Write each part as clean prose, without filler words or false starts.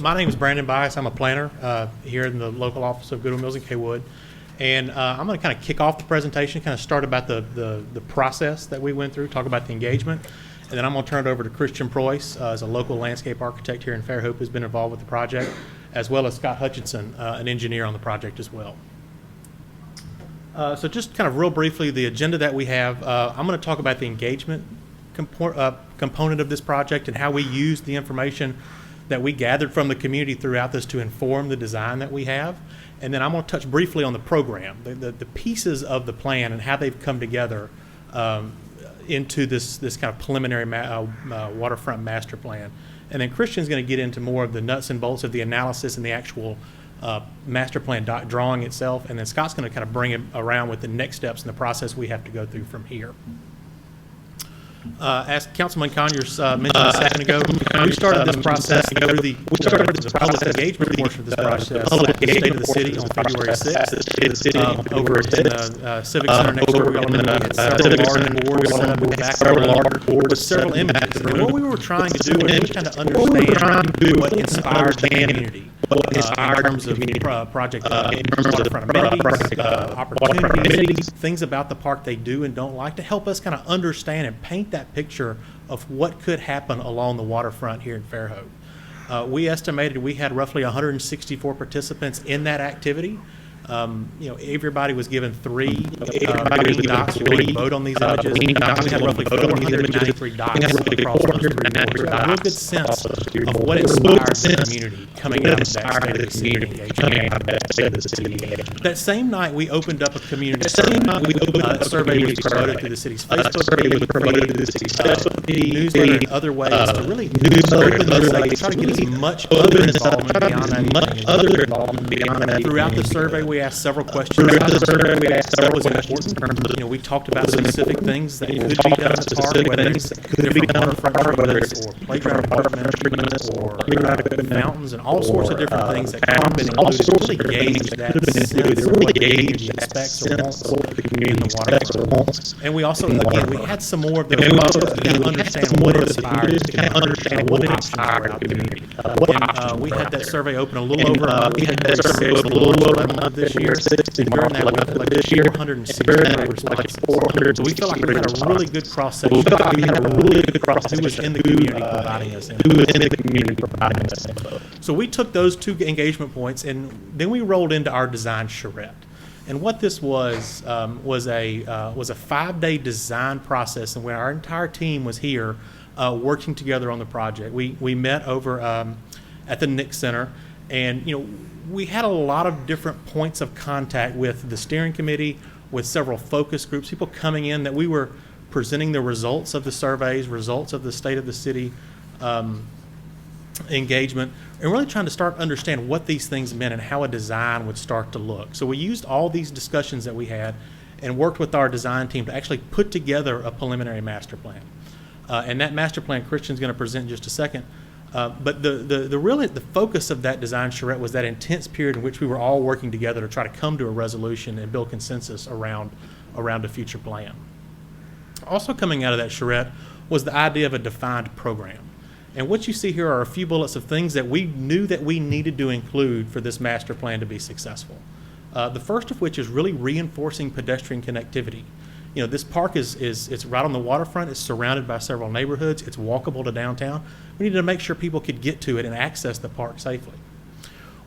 My name is Brandon Bias. I'm a planner here in the local office of Goodwill Mills in Kaywood. And I'm going to kind of kick off the presentation, kind of start about the process that we went through, talk about the engagement. And then I'm going to turn it over to Christian Preuss as a local landscape architect here in Fairhope who's been involved with the project, as well as Scott Hutchinson, an engineer on the project as well. So just kind of real briefly, the agenda that we have, I'm going to talk about the engagement component of this project and how we use the information that we gathered from the community throughout this to inform the design that we have. And then I'm going to touch briefly on the program, the pieces of the plan and how they've come together into this kind of preliminary waterfront master plan. And then Christian's going to get into more of the nuts and bolts of the analysis and the actual master plan drawing itself. And then Scott's going to kind of bring it around with the next steps in the process we have to go through from here. As Councilman Conyers mentioned a second ago, we started this process through the public engagement portion of this process at the State of the City on February 6th. Over at the Civic Center next door, we had several large boards with several images. And what we were trying to do was really kind of understand what inspired the community in terms of project waterfront amenities, opportunities, things about the park they do and don't like, to help us kind of understand and paint that picture of what could happen along the waterfront here in Fairhope. We estimated we had roughly 164 participants in that activity. Everybody was given three green dots to vote on these images. We had roughly 493 dots across those three boards. A real good sense of what inspired the community coming out of that State of the City engagement. That same night, we opened up a community survey. A survey was promoted through the city's Facebook page, newsletter, and other ways to really open this up, try to get as much other involvement beyond that. Throughout the survey, we asked several questions about what was important. We talked about specific things that could be done in the park, whether it's different waterfront treatments or playground treatments or fountains and all sorts of different things that could have been included to really gauge that sense of what the community expects or wants in the waterfront. And we also, again, we had some more of those to kind of understand what inspired, to kind of understand what inspired our community. And we had that survey open a little over a little over this year. And during that, we had like 460 responses. So we feel like we had a really good cross-section. We had a really good cross-section who was in the community providing us info. So we took those two engagement points, and then we rolled into our design charrette. And what this was a 5-day design process, and where our entire team was here working together on the project. We met over at the Nick Center, and we had a lot of different points of contact with the steering committee, with several focus groups, people coming in that we were presenting the results of the surveys, results of the State of the City engagement, and really trying to start to understand what these things meant and how a design would start to look. So we used all these discussions that we had and worked with our design team to actually put together a preliminary master plan. And that master plan Christian's going to present in just a second. But the focus of that design charrette was that intense period in which we were all working together to try to come to a resolution and build consensus around a future plan. Also coming out of that charrette was the idea of a defined program. And what you see here are a few bullets of things that we knew that we needed to include for this master plan to be successful. The first of which is really reinforcing pedestrian connectivity. This park it's right on the waterfront. It's surrounded by several neighborhoods. It's walkable to downtown. We needed to make sure people could get to it and access the park safely.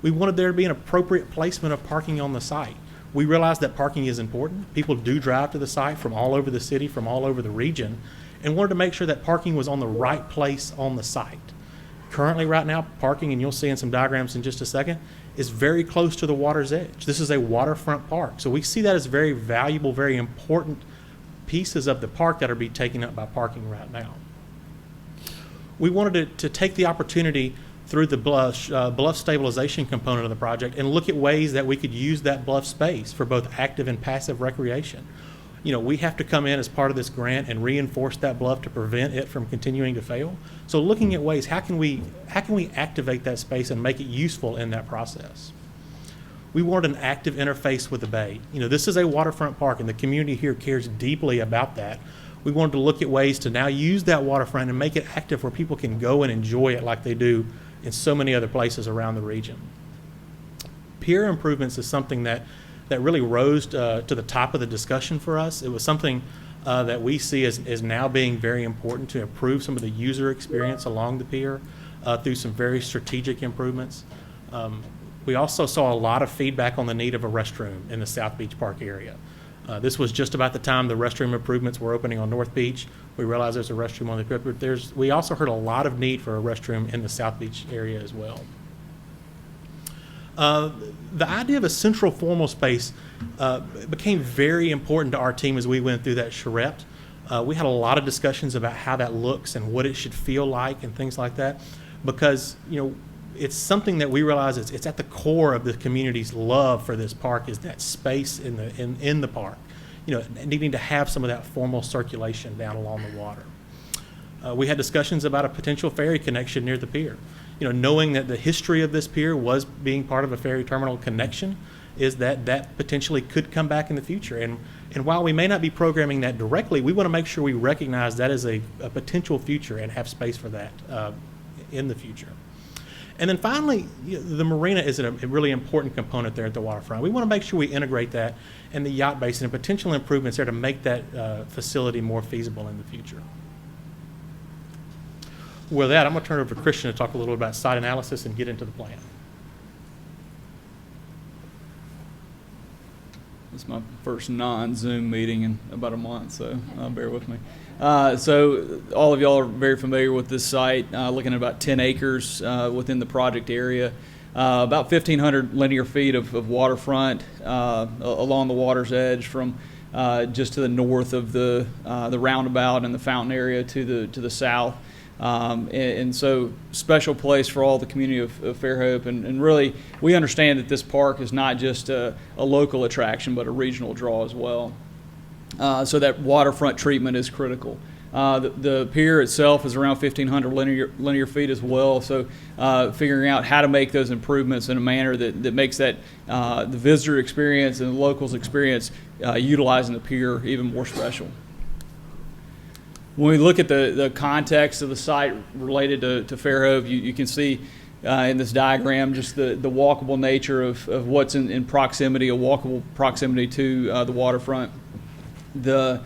We wanted there to be an appropriate placement of parking on the site. We realized that parking is important. People do drive to the site from all over the city, from all over the region, and wanted to make sure that parking was on the right place on the site. Currently, right now, parking, and you'll see in some diagrams in just a second, is very close to the water's edge. This is a waterfront park. So we see that as very valuable, very important pieces of the park that are being taken up by parking right now. We wanted to take the opportunity through the bluff stabilization component of the project and look at ways that we could use that bluff space for both active and passive recreation. We have to come in as part of this grant and reinforce that bluff to prevent it from continuing to fail. So looking at ways, how can we activate that space and make it useful in that process? We wanted an active interface with the bay. This is a waterfront park, and the community here cares deeply about that. We wanted to look at ways to now use that waterfront and make it active where people can go and enjoy it like they do in so many other places around the region. Pier improvements is something that really rose to the top of the discussion for us. It was something that we see as now being very important to improve some of the user experience along the pier through some very strategic improvements. We also saw a lot of feedback on the need of a restroom in the South Beach Park area. This was just about the time the restroom improvements were opening on North Beach. We realized there's a restroom on the pier, but we also heard a lot of need for a restroom in the South Beach area as well. The idea of a central formal space became very important to our team as we went through that charrette. We had a lot of discussions about how that looks and what it should feel like and things like that, because it's something that we realize it's at the core of the community's love for this park, is that space in the park, needing to have some of that formal circulation down along the water. We had discussions about a potential ferry connection near the pier. Knowing that the history of this pier was being part of a ferry terminal connection, is that potentially could come back in the future. And while we may not be programming that directly, we want to make sure we recognize that as a potential future and have space for that in the future. And then finally, the marina is a really important component there at the waterfront. We want to make sure we integrate that and the yacht basin and potential improvements there to make that facility more feasible in the future. With that, I'm going to turn it over to Christian to talk a little bit about site analysis and get into the plan. This is my first non-Zoom meeting in about a month, so bear with me. So all of y'all are very familiar with this site, looking at about 10 acres within the project area, about 1,500 linear feet of waterfront along the water's edge from just to the north of the roundabout and the fountain area to the south. And so special place for all the community of Fairhope, and really we understand that this park is not just a local attraction but a regional draw as well. So that waterfront treatment is critical. The pier itself is around 1,500 linear feet as well, so figuring out how to make those improvements in a manner that makes that the visitor experience and the locals experience utilizing the pier even more special. When we look at the context of the site related to Fairhope, you can see in this diagram just the walkable nature of what's in proximity, a walkable proximity to the waterfront. The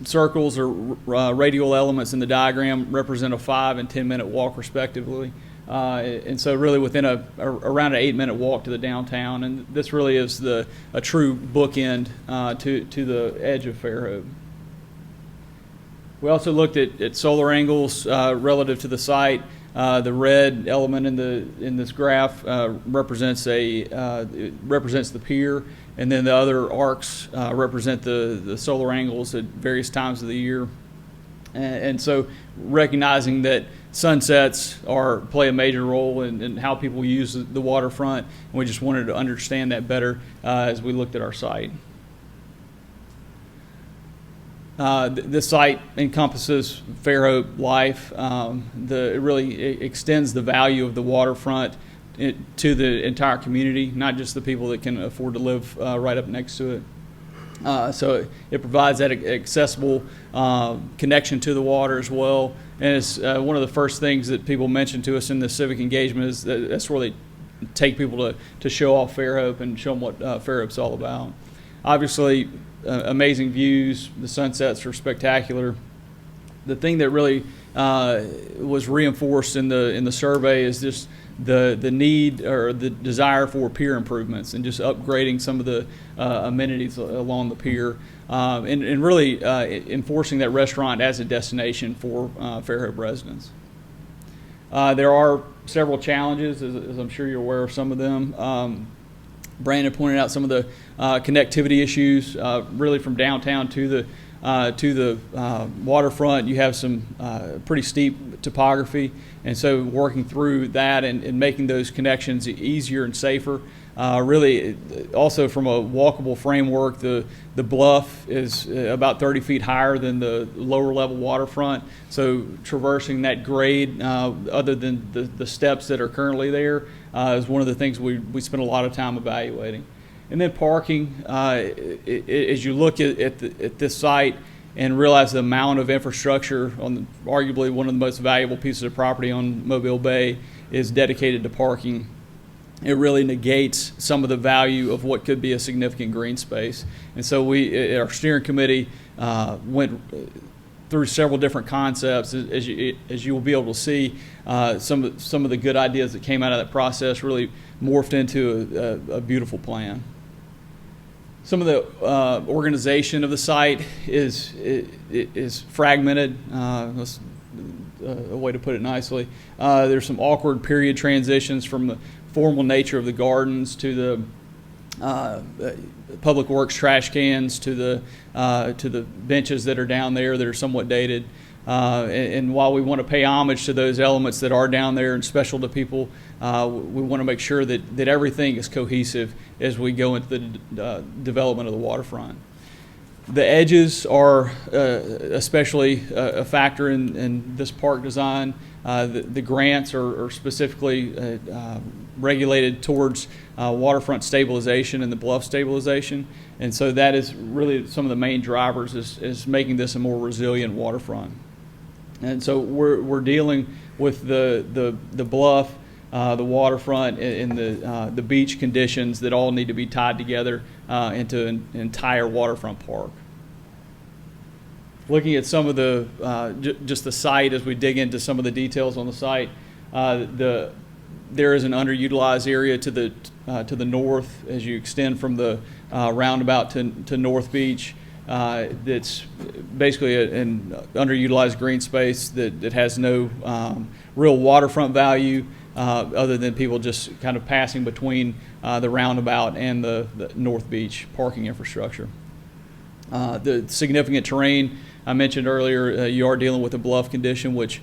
circles or radial elements in the diagram represent a 5 and 10 minute walk respectively. And so really within around an 8-minute walk to the downtown, and this really is a true bookend to the edge of Fairhope. We also looked at solar angles relative to the site. The red element in this graph represents the pier, and then the other arcs represent the solar angles at various times of the year. And so recognizing that sunsets play a major role in how people use the waterfront, and we just wanted to understand that better as we looked at our site. This site encompasses Fairhope life. It really extends the value of the waterfront to the entire community, not just the people that can afford to live right up next to it. So it provides that accessible connection to the water as well. And it's one of the first things that people mention to us in the civic engagement is that's where they take people to show off Fairhope and show them what Fairhope's all about. Obviously, amazing views. The sunsets are spectacular. The thing that really was reinforced in the survey is just the need or the desire for pier improvements and just upgrading some of the amenities along the pier, and really enforcing that restaurant as a destination for Fairhope residents. There are several challenges, as I'm sure you're aware of some of them. Brandon pointed out some of the connectivity issues, really from downtown to the waterfront. You have some pretty steep topography, and so working through that and making those connections easier and safer. Really, also from a walkable framework, the bluff is about 30 feet higher than the lower level waterfront. So traversing that grade, other than the steps that are currently there, is one of the things we spend a lot of time evaluating. And then parking, as you look at this site, and realize the amount of infrastructure on arguably one of the most valuable pieces of property on Mobile Bay is dedicated to parking, it really negates some of the value of what could be a significant green space. And so our steering committee went through several different concepts. As you will be able to see, some of the good ideas that came out of that process really morphed into a beautiful plan. Some of the organization of the site is fragmented. That's a way to put it nicely. There's some awkward period transitions from the formal nature of the gardens to the public works trash cans to the benches that are down there that are somewhat dated. And while we want to pay homage to those elements that are down there and special to people, we want to make sure that everything is cohesive as we go into the development of the waterfront. The edges are especially a factor in this park design. The grants are specifically regulated towards waterfront stabilization and the bluff stabilization, and so that is really some of the main drivers is making this a more resilient waterfront. And so we're dealing with the bluff, the waterfront, and the beach conditions that all need to be tied together into an entire waterfront park. Looking at some of the just the site as we dig into some of the details on the site, there is an underutilized area to the north as you extend from the roundabout to North Beach. That's basically an underutilized green space that has no real waterfront value other than people just kind of passing between the roundabout and the North Beach parking infrastructure. The significant terrain I mentioned earlier, you are dealing with a bluff condition, which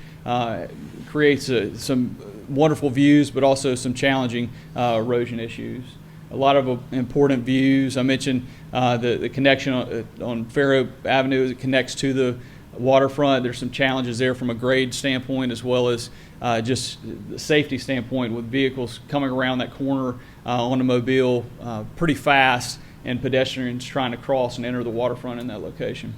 creates some wonderful views, but also some challenging erosion issues. A lot of important views. I mentioned the connection on Fair Oak Avenue as it connects to the waterfront. There's some challenges there from a grade standpoint as well as just the safety standpoint with vehicles coming around that corner onto Mobile pretty fast and pedestrians trying to cross and enter the waterfront in that location.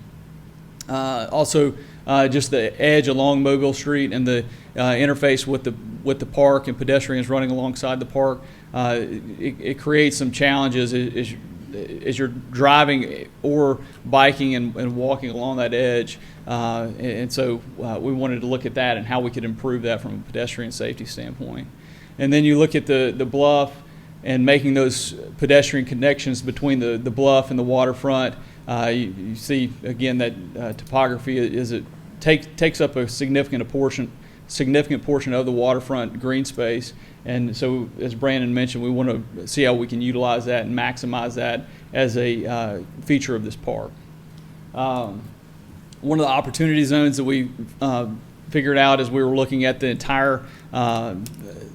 Also, just the edge along Mobile Street and the interface with the park and pedestrians running alongside the park, it creates some challenges as you're driving or biking and walking along that edge. And so we wanted to look at that and how we could improve that from a pedestrian safety standpoint. And then you look at the bluff and making those pedestrian connections between the bluff and the waterfront. You see again that topography takes up a significant portion of the waterfront green space, and so as Brandon mentioned, we want to see how we can utilize that and maximize that as a feature of this park. One of the opportunity zones that we figured out as we were looking at the entire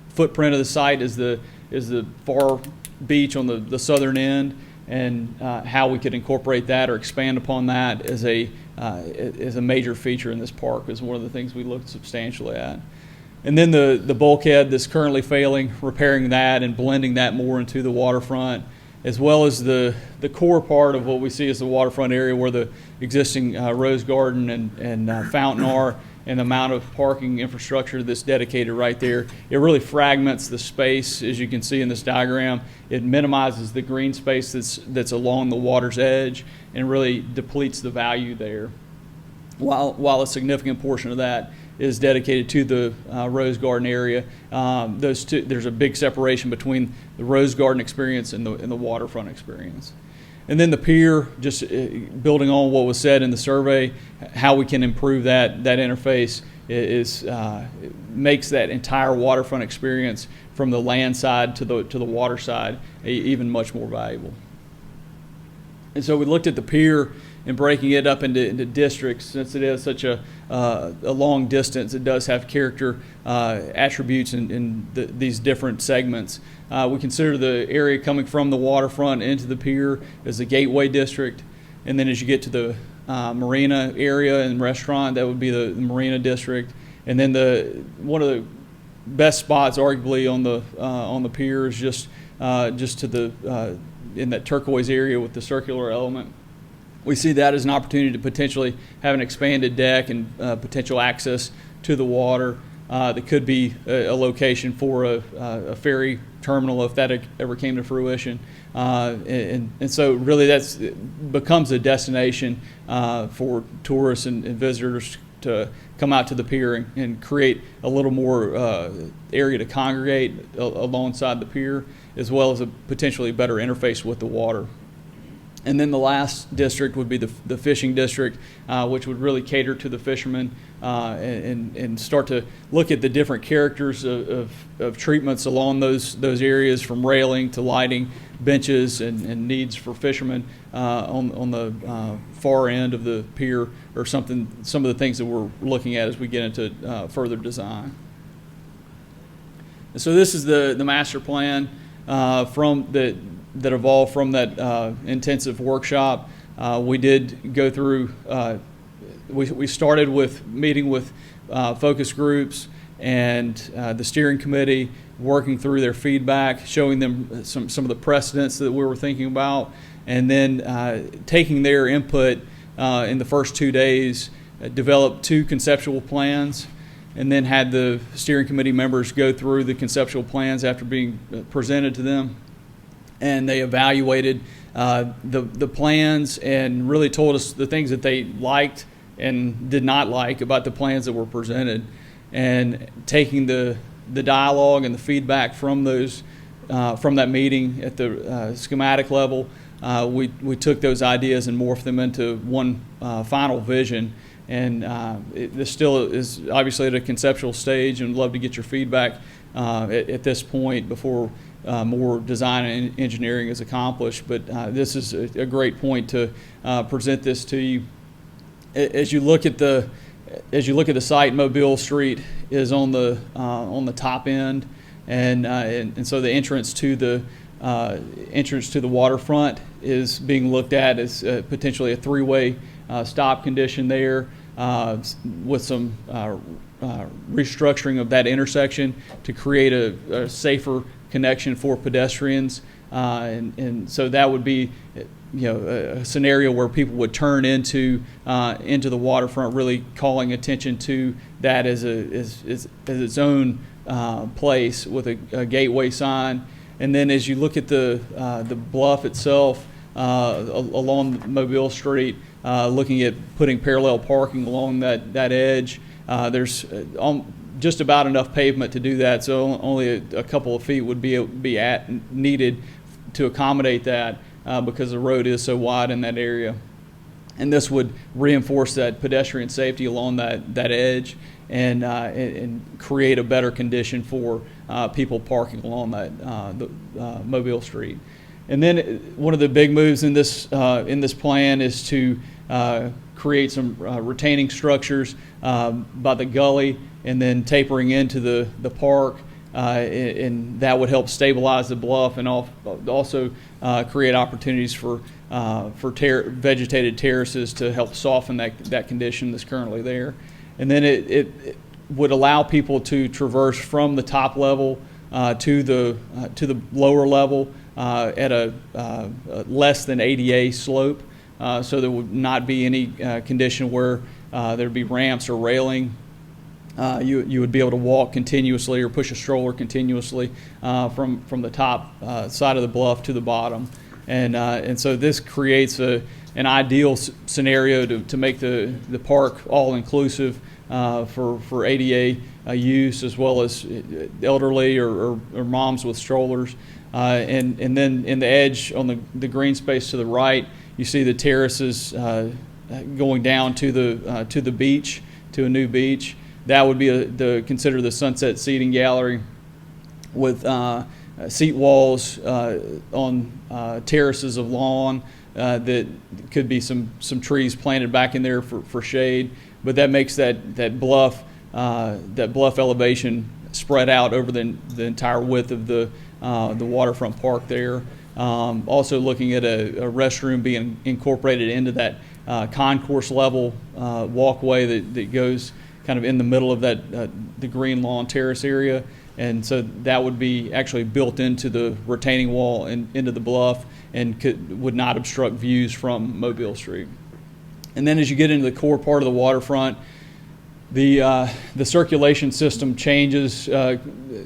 footprint of the site is the far beach on the southern end, and how we could incorporate that or expand upon that as a major feature in this park is one of the things we looked substantially at. And then the bulkhead that's currently failing, repairing that and blending that more into the waterfront, as well as the core part of what we see as the waterfront area where the existing rose garden and fountain are, and the amount of parking infrastructure that's dedicated right there. It really fragments the space, as you can see in this diagram. It minimizes the green space that's along the water's edge and really depletes the value there. While a significant portion of that is dedicated to the rose garden area, there's a big separation between the rose garden experience and the waterfront experience. And then the pier, just building on what was said in the survey, how we can improve that interface makes that entire waterfront experience from the land side to the water side even much more valuable. And so we looked at the pier and breaking it up into districts. Since it is such a long distance, it does have character attributes in these different segments. We consider the area coming from the waterfront into the pier as the gateway district, and then as you get to the marina area and restaurant, that would be the marina district, and then one of the best spots arguably on the pier is just to the in that turquoise area with the circular element. We see that as an opportunity to potentially have an expanded deck and potential access to the water. That could be a location for a ferry terminal if that ever came to fruition. And so really becomes a destination for tourists and visitors to come out to the pier and create a little more area to congregate alongside the pier, as well as a potentially better interface with the water. And then the last district would be the fishing district, which would really cater to the fishermen and start to look at the different characters of treatments along those areas, from railing to lighting, benches, and needs for fishermen on the far end of the pier, or some of the things that we're looking at as we get into further design. And so this is the master plan that evolved from that intensive workshop. We did go through, we started with meeting with focus groups and the steering committee, working through their feedback, showing them some of the precedents that we were thinking about, and then taking their input in the first 2 days, developed 2 conceptual plans, and then had the steering committee members go through the conceptual plans after being presented to them. And they evaluated the plans and really told us the things that they liked and did not like about the plans that were presented. And taking the dialogue and the feedback from those from that meeting at the schematic level, we took those ideas and morphed them into one final vision. And this still is obviously at a conceptual stage, and love to get your feedback at this point before more design and engineering is accomplished. But this is a great point to present this to you. As you look at the site, Mobile Street is on the top end, and so the entrance to the waterfront is being looked at as potentially a 3-way stop condition there, with some restructuring of that intersection to create a safer connection for pedestrians, and so that would be, a scenario where people would turn into the waterfront, really calling attention to that as its own place with a gateway sign. And then as you look at the bluff itself along Mobile Street, looking at putting parallel parking along that edge, there's just about enough pavement to do that, so only a couple of feet would be needed to accommodate that, because the road is so wide in that area. And this would reinforce that pedestrian safety along that edge, and create a better condition for people parking along the Mobile Street. And then one of the big moves in this plan is to create some retaining structures by the gully, and then tapering into the park, and that would help stabilize the bluff, and also create opportunities for vegetated terraces to help soften that condition that's currently there. And then it would allow people to traverse from the top level to the lower level at a less than ADA slope, so there would not be any condition where there'd be ramps or railing. You would be able to walk continuously or push a stroller continuously from the top side of the bluff to the bottom, and so this creates an ideal scenario to make the park all inclusive for ADA use, as well as elderly or moms with strollers. And then in the edge on the green space to the right, you see the terraces going down to the beach, to a new beach. That would be considered the sunset seating gallery, with seat walls on terraces of lawn that could be some trees planted back in there for shade. But that makes that bluff elevation spread out over the entire width of the waterfront park there. Also looking at a restroom being incorporated into that concourse level walkway that goes kind of in the middle of the green lawn terrace area, and so that would be actually built into the retaining wall and into the bluff, and would not obstruct views from Mobile Street. And then as you get into the core part of the waterfront, the circulation system changes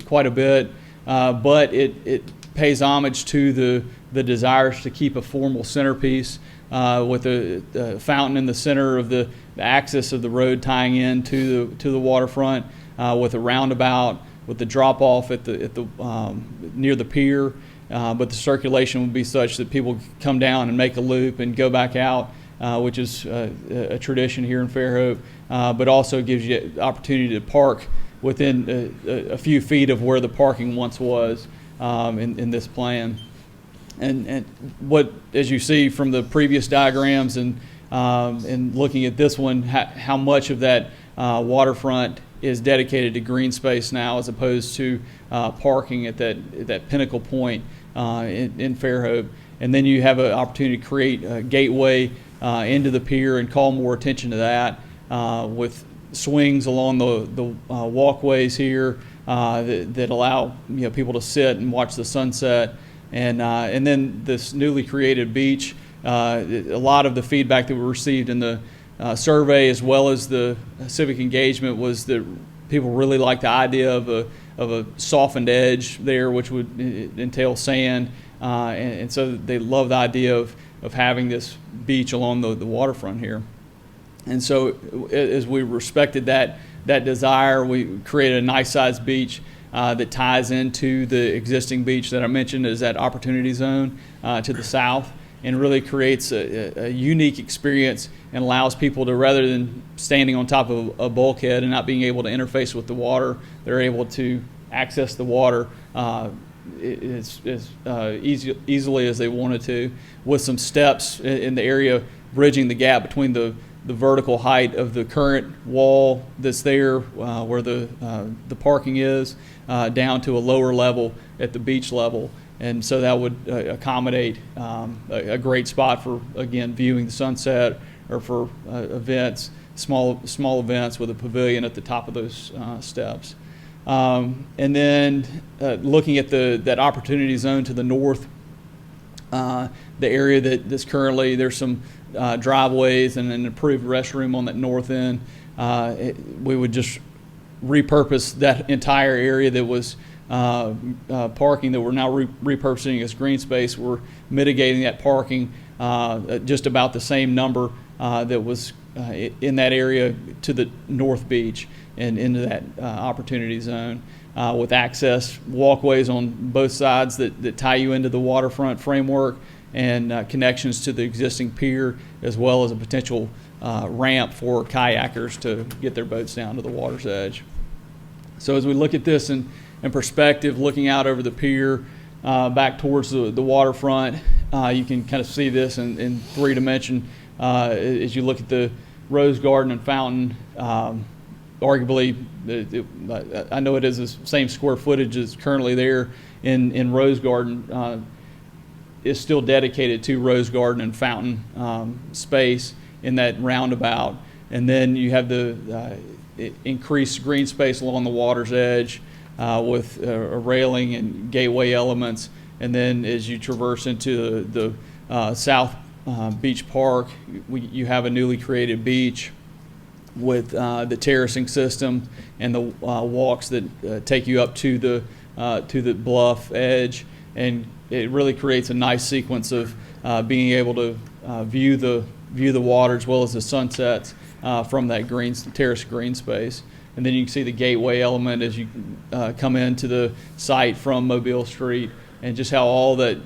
quite a bit, but it pays homage to the desires to keep a formal centerpiece with a fountain in the center of the axis of the road tying in to the waterfront, with a roundabout, with the drop off at the near the pier. But the circulation would be such that people come down and make a loop and go back out, which is a tradition here in Fairhope, but also gives you the opportunity to park within a few feet of where the parking once was in this plan. And what, as you see from the previous diagrams and looking at this one, how much of that waterfront is dedicated to green space now, as opposed to parking at that pinnacle point in Fairhope. And then you have an opportunity to create a gateway into the pier and call more attention to that with swings along the walkways here that allow people to sit and watch the sunset. And then this newly created beach, a lot of the feedback that we received in the survey, as well as the civic engagement, was that people really like the idea of a softened edge there, which would entail sand, and so they love the idea of having this beach along the waterfront here. And so as we respected that desire, we created a nice sized beach that ties into the existing beach that I mentioned as that opportunity zone to the south, and really creates a unique experience and allows people to, rather than standing on top of a bulkhead and not being able to interface with the water, they're able to access the water as easily as they wanted to, with some steps in the area bridging the gap between the vertical height of the current wall that's there where the parking is down to a lower level at the beach level. And so that would accommodate a great spot for, again, viewing the sunset, or for events, small events with a pavilion at the top of those steps. And then looking at that opportunity zone to the north, the area that's currently, there's some driveways and an improved restroom on that north end. We would just repurpose that entire area that was parking that we're now repurposing as green space. We're mitigating that parking just about the same number that was in that area to the north beach and into that opportunity zone, with access walkways on both sides that tie you into the waterfront framework, and connections to the existing pier, as well as a potential ramp for kayakers to get their boats down to the water's edge. So as we look at this in perspective, looking out over the pier back towards the waterfront, you can kind of see this in three dimension as you look at the rose garden and fountain. Arguably, I know it is the same square footage as currently there in Rose Garden, is still dedicated to Rose Garden and fountain space in that roundabout. And then you have the increased green space along the water's edge with a railing and gateway elements. And then as you traverse into the South Beach Park, you have a newly created beach with the terracing system and the walks that take you up to the bluff edge, and it really creates a nice sequence of being able to view the water as well as the sunsets from that terrace green space. And then you can see the gateway element as you come into the site from Mobile Street, and just how all that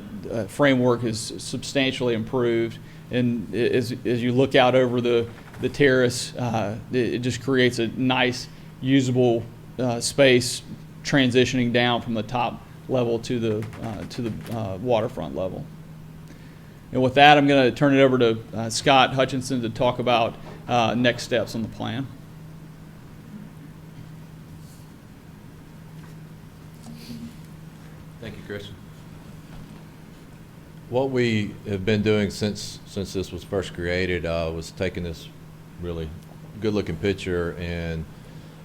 framework is substantially improved. And as you look out over the terrace, it just creates a nice, usable space transitioning down from the top level to the waterfront level. And with that, I'm going to turn it over to Scott Hutchinson to talk about next steps on the plan. Thank you, Chris. What we have been doing since this was first created was taking this really good-looking picture and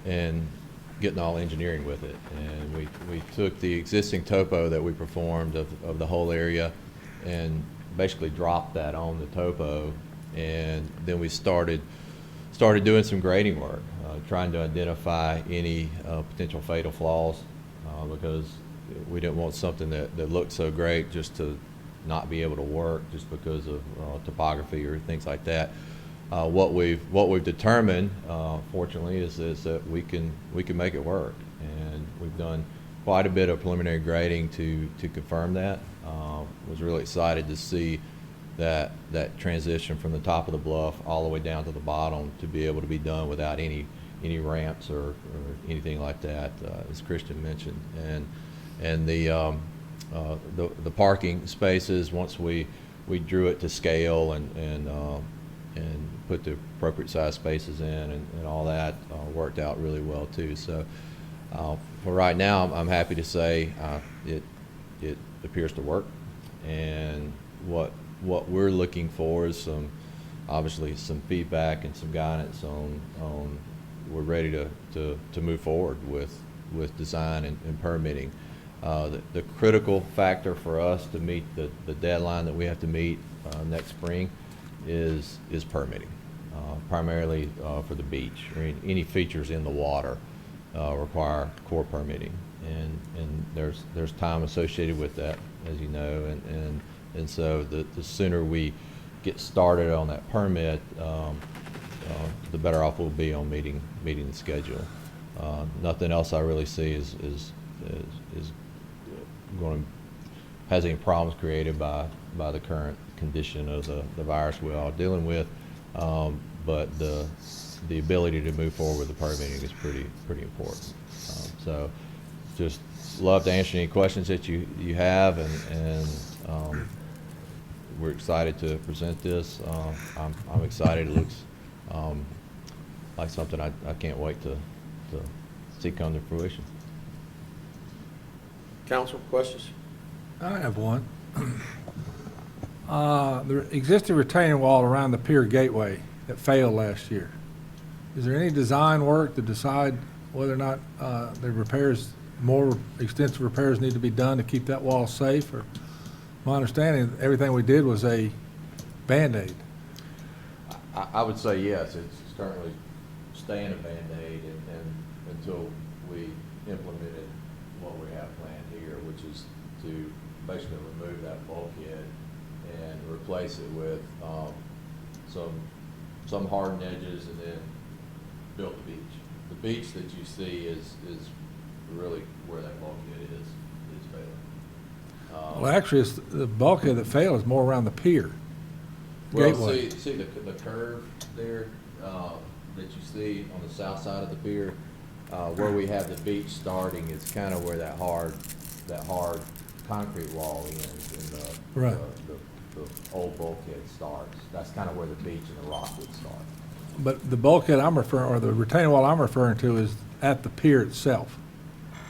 getting all engineering with it. And we took the existing topo that we performed of the whole area and basically dropped that on the topo And then we started doing some grading work, trying to identify any potential fatal flaws, because we didn't want something that looked so great just to not be able to work just because of topography or things like that. What we've determined, fortunately, is that we can make it work, and we've done quite a bit of preliminary grading to confirm that. Was really excited to see that transition from the top of the bluff all the way down to the bottom to be able to be done without any ramps or anything like that, as Christian mentioned. And the parking spaces, once we drew it to scale and put the appropriate size spaces in and all that, worked out really well too. So for right now, I'm happy to say it appears to work. And what we're looking for is obviously some feedback and some guidance on we're ready to move forward with design and permitting. The critical factor for us to meet the deadline that we have to meet next spring is permitting, primarily for the beach. I mean, any features in the water require core permitting, and there's time associated with that, as you know, and so the sooner we get started on that permit, the better off we'll be on meeting the schedule. Nothing else I really see is has any problems created by the current condition of the virus we're all dealing with, but the ability to move forward with the permitting is pretty important. So just love to answer any questions that you have, and we're excited to present this. I'm excited. It looks like something I can't wait to see come to fruition. Council, questions? I have one. The existing retaining wall around the pier gateway that failed last year, is there any design work to decide whether or not more extensive repairs need to be done to keep that wall safe? Or my understanding, everything we did was a Band-Aid. I would say yes. It's currently staying a Band-Aid and until we implemented what we have planned here, which is to basically remove that bulkhead and replace it with some hardened edges, and then build the beach. The beach that you see is really where that bulkhead is failing. Well, actually, it's the bulkhead that failed is more around the pier gateway. See the curve there that you see on the south side of the pier, where we have the beach starting. It's kind of where that hard concrete wall ends, and Right. the old bulkhead starts. That's kind of where the beach and the rock would start. But the bulkhead or the retaining wall I'm referring to is at the pier itself.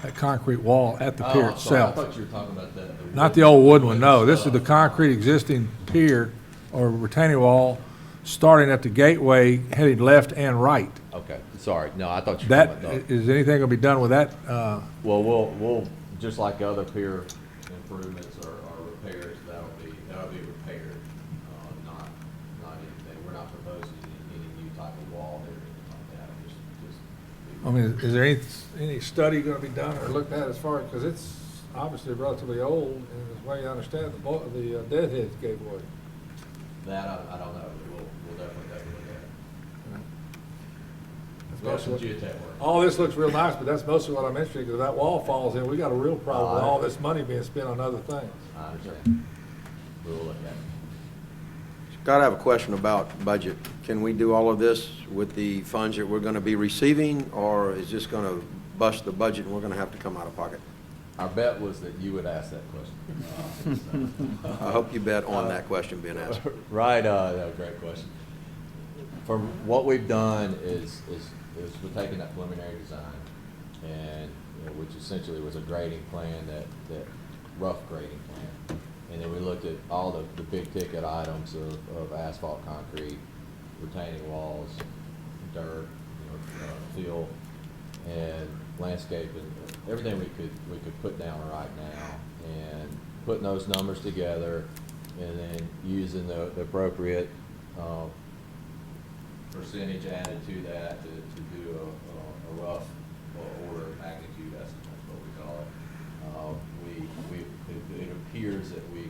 That concrete wall at the pier I'm sorry. I itself. thought you were talking about that. Not the old wood one, no. This is the concrete existing pier or retaining wall starting at the gateway, heading left and right. Okay, sorry. No, I thought you were talking about that. Is anything gonna be done with that? Well, we'll just like other pier improvements or repairs, that'll be repaired, not anything. We're not proposing any new type of wall there or anything like that. Just I mean, is there any study gonna be done or looked at as far as, because it's obviously relatively old, and the way I understand it, the deadheads gave way. that I don't know. We'll definitely take a look at it. We'll have some geotech work. All this looks real nice, but that's mostly what I'm interested in, because if that wall falls in, we got a real problem with all this money being spent on other things. I understand. We'll look at it. Scott, I have a question about budget. Can we do all of this with the funds that we're going to be receiving, or is this going to bust the budget and we're going to have to come out of pocket? Our bet was that you would ask that question. I hope you bet on that question being asked. Right, no, great question. From what we've done is we're taking that preliminary design, and which essentially was a grading plan, that rough grading plan, and then we looked at all the big ticket items of asphalt, concrete, retaining walls, dirt, fill, and landscape, and everything we could put down right now, and putting those numbers together, and then using the appropriate percentage added to that to do a rough order of magnitude estimate, is what we call it. It appears that we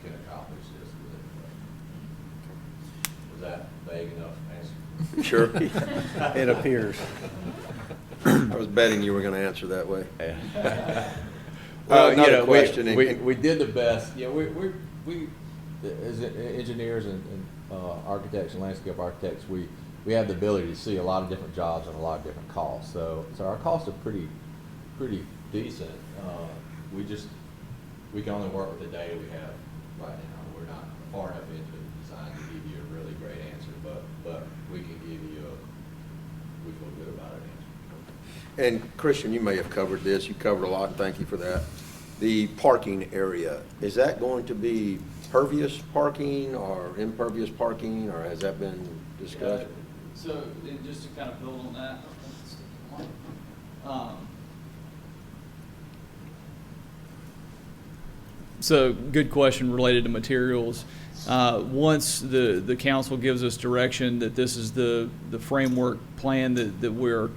can accomplish this with it. Was that vague enough answer? Sure. It appears. I was betting you were going to answer that way. Well, Another question. we did the best. Yeah, we as engineers and architects and landscape architects, we have the ability to see a lot of different jobs and a lot of different costs. So our costs are pretty decent. We can only work with the data we have right now. We're not far enough into the design to give you a really great answer, but we can give you we feel good about it answer. And Christian, you may have covered this. You covered a lot, and thank you for that. The parking area, is that going to be pervious parking or impervious parking, or has that been discussed? So, and just to kind of build on that, so good question related to materials. Once the council gives us direction that this is the framework plan that we're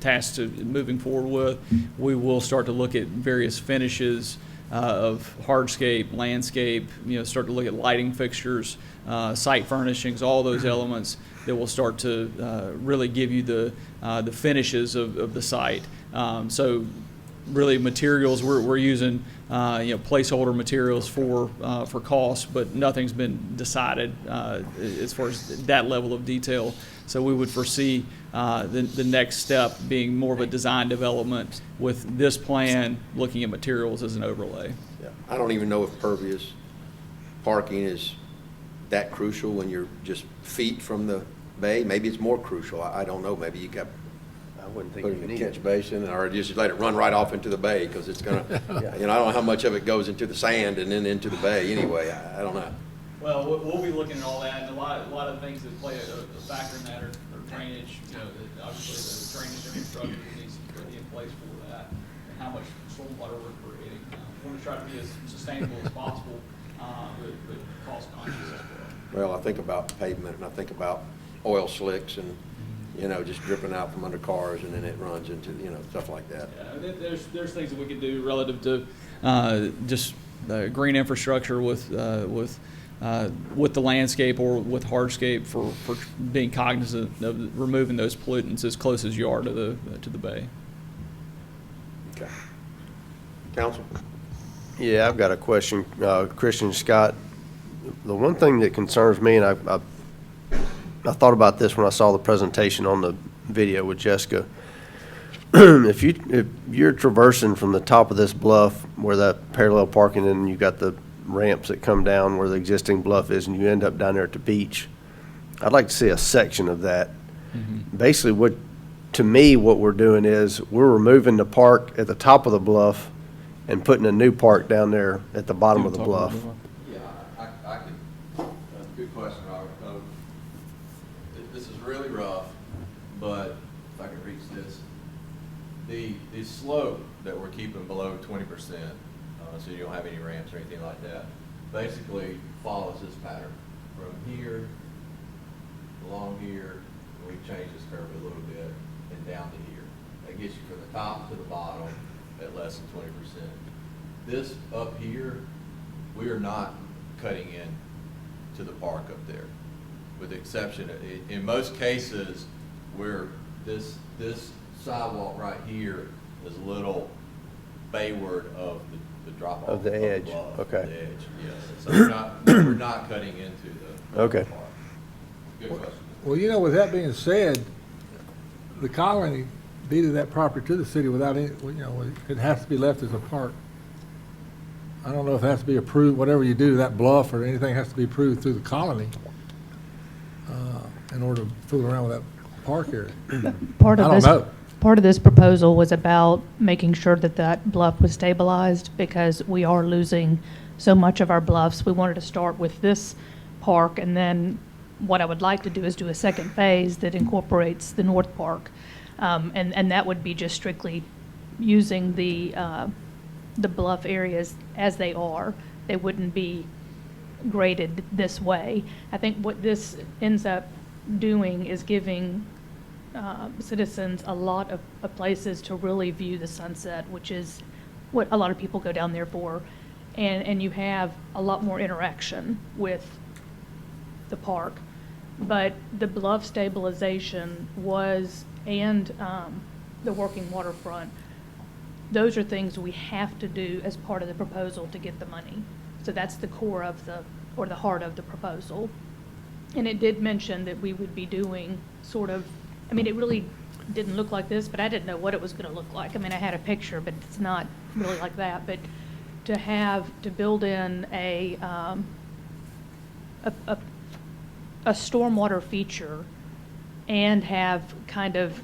tasked to moving forward with, we will start to look at various finishes of hardscape, landscape, start to look at lighting fixtures, site furnishings, all those elements that will start to really give you the finishes of the site. So really materials, we're using placeholder materials for cost, but nothing's been decided as far as that level of detail. So we would foresee the next step being more of a design development with this plan, looking at materials as an overlay. Yeah. I don't even know if pervious parking is that crucial when you're just feet from the bay. Maybe it's more crucial. I don't know. Maybe you got I wouldn't think put you it in need a it. catch basin, or just let it run right off into the bay, because it's gonna, I don't know how much of it goes into the sand and then into the bay anyway. I don't know. Well, we'll be looking at all that, and a lot of things that play a factor in that are drainage. Obviously the drainage infrastructure needs to be in place for that, and how much stormwater we're creating. We want to try to be as sustainable as possible, but cost conscious as well. Well, I think about pavement, and I think about oil slicks and, just dripping out from under cars, and then it runs into, stuff like that. Yeah, there's things that we can do relative to just green infrastructure with the landscape or with hardscape for being cognizant of removing those pollutants as close as you are to the bay. Okay. Council? Yeah, I've got a question. Christian, Scott, the one thing that concerns me, and I thought about this when I saw the presentation on the video with Jessica. If you're traversing from the top of this bluff where that parallel parking, and you got the ramps that come down where the existing bluff is, and you end up down there at the beach, I'd like to see a section of that. Mm-hmm. Basically, what we're doing is we're removing the park at the top of the bluff and putting a new park down there at the bottom of the bluff. Yeah, I could, good question, Robert. This is really rough, but if I can reach this, the slope that we're keeping below 20%, so you don't have any ramps or anything like that, basically follows this pattern from here along here. We change this curve a little bit and down to here. That gets you from the top to the bottom at less than 20%. This up here, we are not cutting in to the park up there, with the exception in most cases where this sidewalk right here is a little bayward of the drop off Of the edge, bluff, okay. The edge, yes. So we're not cutting into the Okay. park. Good question. Well, with that being said, the colony deeded that property to the city without any, it has to be left as a park. I don't know if it has to be approved, whatever you do, that bluff or anything has to be approved through the colony in order to fool around with that park area. Part of I don't this, know. part of this proposal was about making sure that bluff was stabilized, because we are losing so much of our bluffs. We wanted to start with this park, and then what I would like to do is do a second phase that incorporates the North Park. And that would be just strictly using the bluff areas as they are. They wouldn't be graded this way. I think what this ends up doing is giving citizens a lot of places to really view the sunset, which is what a lot of people go down there for. And you have a lot more interaction with the park. But the bluff stabilization and the working waterfront, those are things we have to do as part of the proposal to get the money. So that's the core of the heart of the proposal. And it did mention that we would be doing sort of, I mean, it really didn't look like this, but I didn't know what it was going to look like. I mean, I had a picture, but it's not really like that. But to build in a stormwater feature and have kind of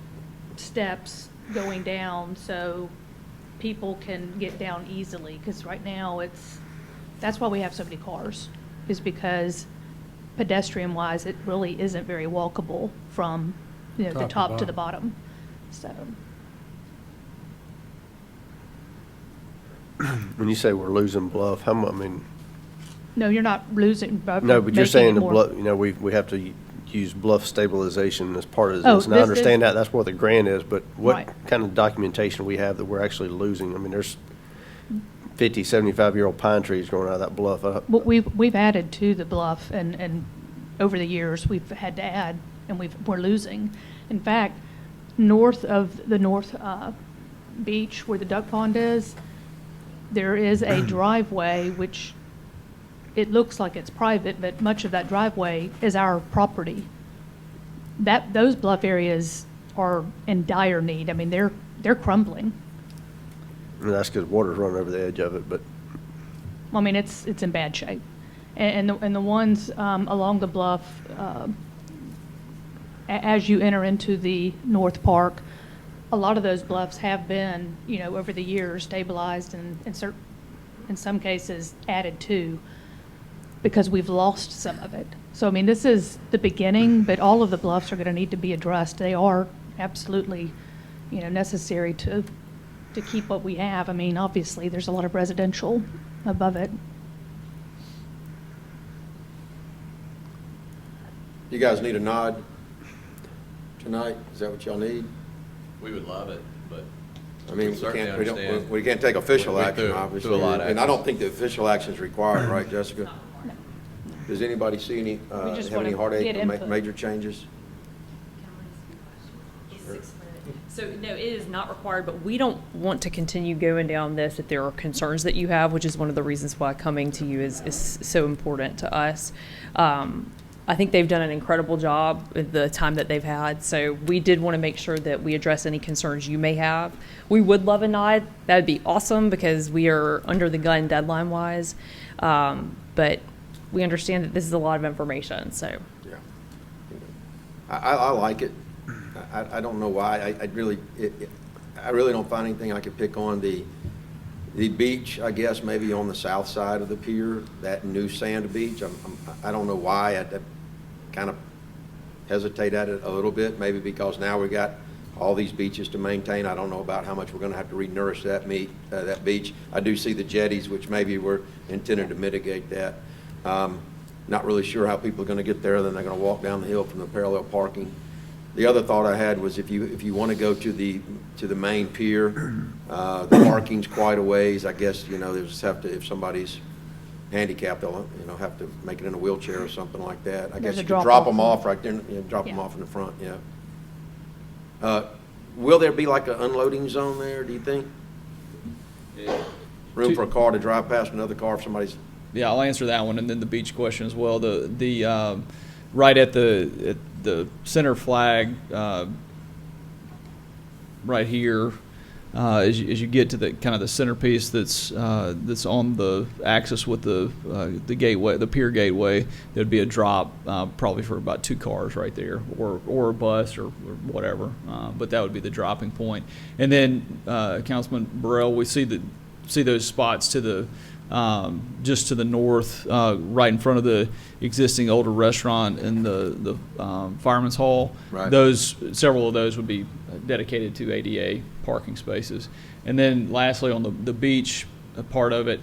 steps going down so people can get down easily, because right now that's why we have so many cars, is because pedestrian wise it really isn't very walkable from the top to the bottom. So When you say we're losing Bluff, how much, I mean, no, you're not losing. no, but you're saying the Bluff. Bluff, you know, we have to use Bluff stabilization as part of Oh, this. And I this is- understand that, that's what the grant is, but what Right. kind of documentation we have that we're actually losing? I mean, there's 50, 75-year-old pine trees growing out of that bluff. Well, we've added to the bluff, and over the years, we've had to add, and we're losing. In fact, north of the north beach where the duck pond is, there is a driveway, which it looks like it's private, but much of that driveway is our property. Those bluff areas are in dire need. I mean, they're crumbling. I mean, that's because water's running over the edge of it, but I mean, it's in bad shape. And the ones along the bluff, as you enter into the North Park, a lot of those bluffs have been, over the years, stabilized and in some cases added to, because we've lost some of it. So, I mean, this is the beginning, but all of the bluffs are going to need to be addressed. They are absolutely, necessary to keep what we have. I mean, obviously, there's a lot of residential above it. You guys need a nod tonight? Is that what y'all need? We would love it, but I mean, Certainly understand. we can't take official We action, do obviously. a lot of And I don't actions. think the official action is required, right, Jessica? Does anybody see any, just have any wanna heartache get or input. major changes? So, no, it is not required, but we don't want to continue going down this if there are concerns that you have, which is one of the reasons why coming to you is so important to us. I think they've done an incredible job with the time that they've had, so we did want to make sure that we address any concerns you may have. We would love a nod. That would be awesome, because we are under the gun deadline-wise, but we understand that this is a lot of information, so. Yeah. I like it. I don't know why. I really don't find anything I could pick on. The beach, I guess, maybe on the south side of the pier, that new sand beach, I don't know why. I kind of hesitate at it a little bit, maybe because now we got all these beaches to maintain. I don't know about how much we're going to have to re-nourish that beach. I do see the jetties, which maybe were intended to mitigate that. Not really sure how people are going to get there, then they're going to walk down the hill from the parallel parking. The other thought I had was if you want to go to the main pier, the parking's quite a ways. I guess, they just have to, if somebody's handicapped, they'll, have to make it in a wheelchair or something like that. I There's guess a you could drop drop off. them off right there, drop them Yeah. off in the front, yeah. Will there be like an unloading zone there, do you think? Room for a car to drive past another car if somebody's, Yeah, I'll answer that one, and then the beach question as well. The right at the center flag, right here, as you get to the kind of the centerpiece that's on the axis with the gateway, the pier gateway, there'd be a drop probably for about 2 cars right there, or a bus or whatever. But that would be the dropping point. And then Councilman Burrell, we see those spots to the just to the north, right in front of the existing older restaurant and the Fireman's Hall. Right. Several of those would be dedicated to ADA parking spaces. And then lastly, on the beach part of it,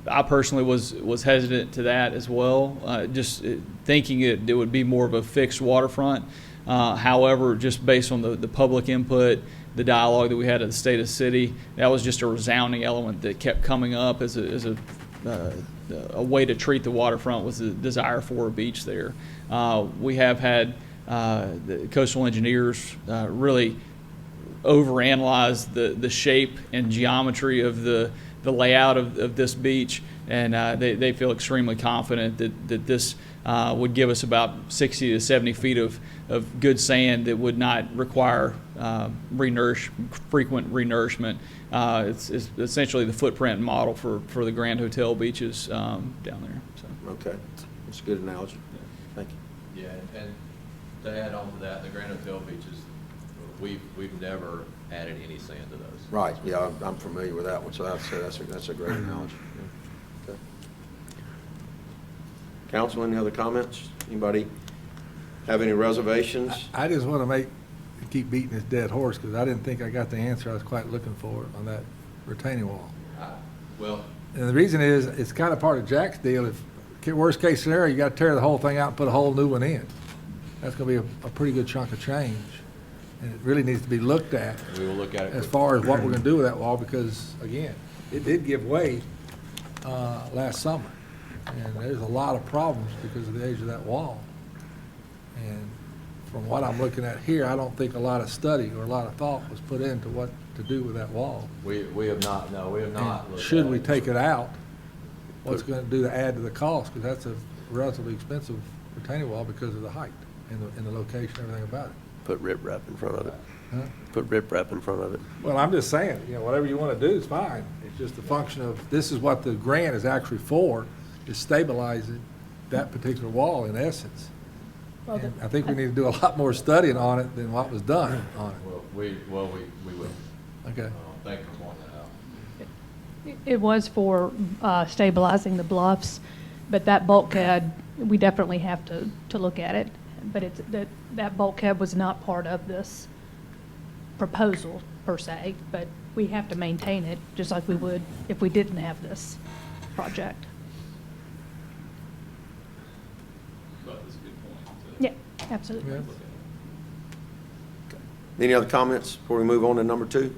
I personally was hesitant to that as well, just thinking it would be more of a fixed waterfront. However, just based on the public input, the dialogue that we had at the state of the city, that was just a resounding element that kept coming up as a way to treat the waterfront, was the desire for a beach there. We have had the coastal engineers really overanalyze the shape and geometry of the layout of this beach, and they feel extremely confident that this would give us about 60 to 70 feet of good sand that would not require frequent renourishment. It's essentially the footprint model for the Grand Hotel beaches down there. So. Okay, that's a good analogy. Thank you. Yeah, and to add on to that, the Grand Hotel beaches, we've never added any sand to those. Right, yeah, I'm familiar with that one, so that's a great analogy. Okay. Council, any other comments? Anybody have any reservations? I just want to keep beating this dead horse, because I didn't think I got the answer I was quite looking for on that retaining wall. Well, And the reason is, it's kind of part of Jack's deal. If, worst case scenario, you got to tear the whole thing out and put a whole new one in. That's going to be a pretty good chunk of change. And it really needs to be looked at we will look at it. as far as what we're going to do with that wall, because, again, it did give way last summer. And there's a lot of problems because of the age of that wall. And from what I'm looking at here, I don't think a lot of study or a lot of thought was put into what to do with that wall. We have not, no, we have not. And looked should at we it. take it out, what's it going to do to add to the cost? Because that's a relatively expensive retaining wall because of the height and the location, everything about it. Put riprap in front of it. Huh? Put riprap in front of it. Well, I'm just saying, whatever you want to do is fine. It's just a function of, this is what the grant is actually for, is stabilizing that particular wall in essence. Well, And I think we need to do a lot more studying on it than what was done on it. We will. Okay. Thank you for pointing that out. It was for stabilizing the bluffs, but that bulkhead, we definitely have to look at it. But that bulkhead was not part of this proposal per se, but we have to maintain it just like we would if we didn't have this project. But that's a good point. Yeah, absolutely. Yeah. Any other comments before we move on to number 2?